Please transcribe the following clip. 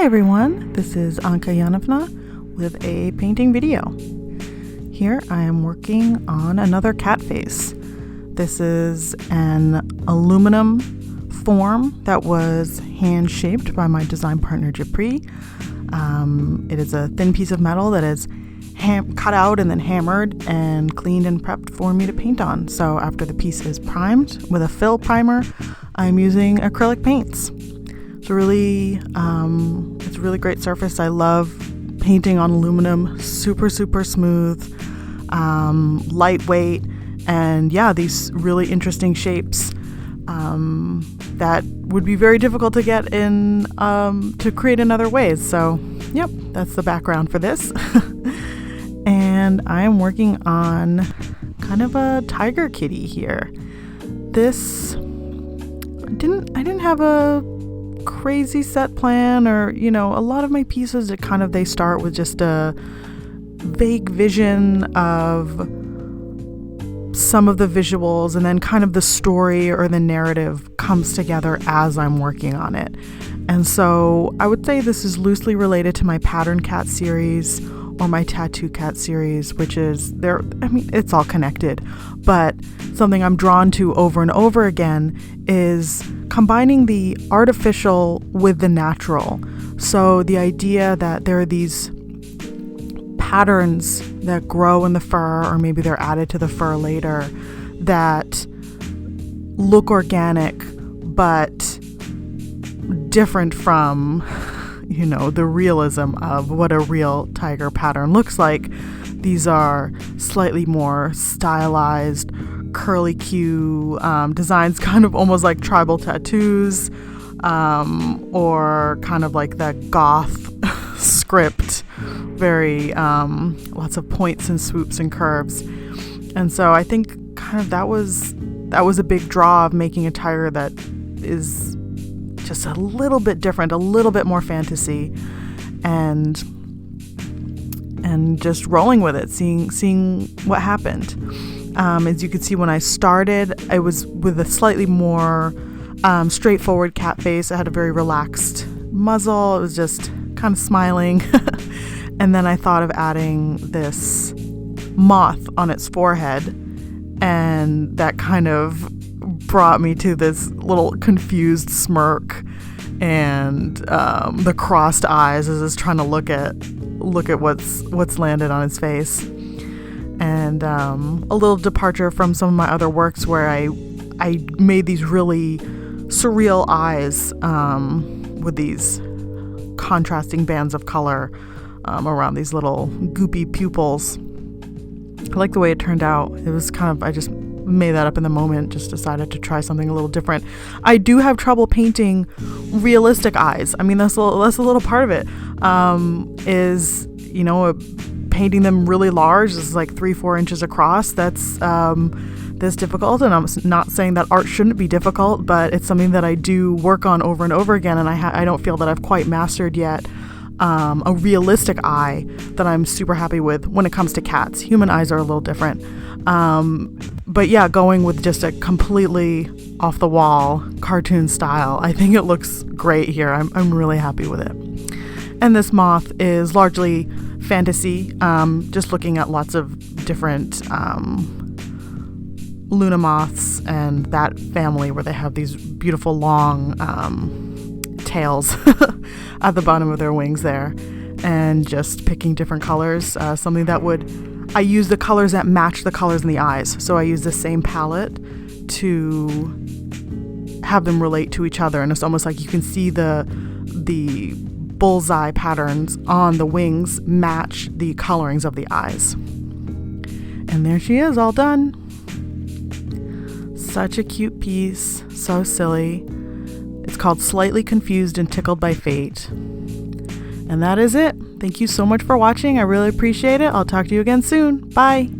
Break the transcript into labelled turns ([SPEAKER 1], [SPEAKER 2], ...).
[SPEAKER 1] Hi everyone, this is Anka with a painting video. Here I am working on another cat face. This is an aluminum form that was hand shaped by my design partner Japri. It is a thin piece of metal that is cut out and then hammered and cleaned and prepped for me to paint on. So after the piece is primed with a fill primer, I'm using acrylic paints. It's a really great surface. I love painting on aluminum, super smooth, lightweight, and yeah, these really interesting shapes that would be very difficult to get in to create in other ways. So yep, that's the background for this. And I am working on kind of a tiger kitty here. I didn't have a crazy set plan, or a lot of my pieces they start with just a vague vision of some of the visuals, and then kind of the story or the narrative comes together as I'm working on it. And so I would say this is loosely related to my pattern cat series or my tattoo cat series, which is it's all connected, but something I'm drawn to over and over again is combining the artificial with the natural. So the idea that there are these patterns that grow in the fur, or maybe they're added to the fur later, that look organic but different from the realism of what a real tiger pattern looks like. These are slightly more stylized, curly Q designs, kind of almost like tribal tattoos, or kind of like that goth script, very lots of points and swoops and curves. And so I think kind of that was a big draw of making a tiger that is just a little bit different, a little bit more fantasy, and just rolling with it, seeing what happened. As you could see, when I started, I was with a slightly more straightforward cat face. I had a very relaxed muzzle. It was just kind of smiling. And then I thought of adding this moth on its forehead, and that kind of brought me to this little confused smirk and the crossed eyes as it's trying to look at what's landed on its face. And a little departure from some of my other works where I made these really surreal eyes with these contrasting bands of color around these little goopy pupils. I like the way it turned out. It was I just made that up in the moment, just decided to try something a little different. I do have trouble painting realistic eyes. I mean, that's a little part of it, is painting them really large. This is like 3-4 inches across. That's difficult, and I'm not saying that art shouldn't be difficult, but it's something that I do work on over and over again, and I don't feel that I've quite mastered yet a realistic eye that I'm super happy with when it comes to cats. Human eyes are a little different. But yeah, going with just a completely off the wall cartoon style, I think it looks great here. I'm really happy with it. And this moth is largely fantasy, just looking at lots of different Luna moths and that family where they have these beautiful long tails at the bottom of their wings there, and just picking different colors. Something that I use the colors that match the colors in the eyes. So I use the same palette to have them relate to each other, and it's almost like you can see the bullseye patterns on the wings match the colorings of the eyes. And there she is, all done. Such a cute piece, so silly. It's called Slightly Confused and Tickled by Fate. And that is it. Thank you so much for watching. I really appreciate it. I'll talk to you again soon. Bye.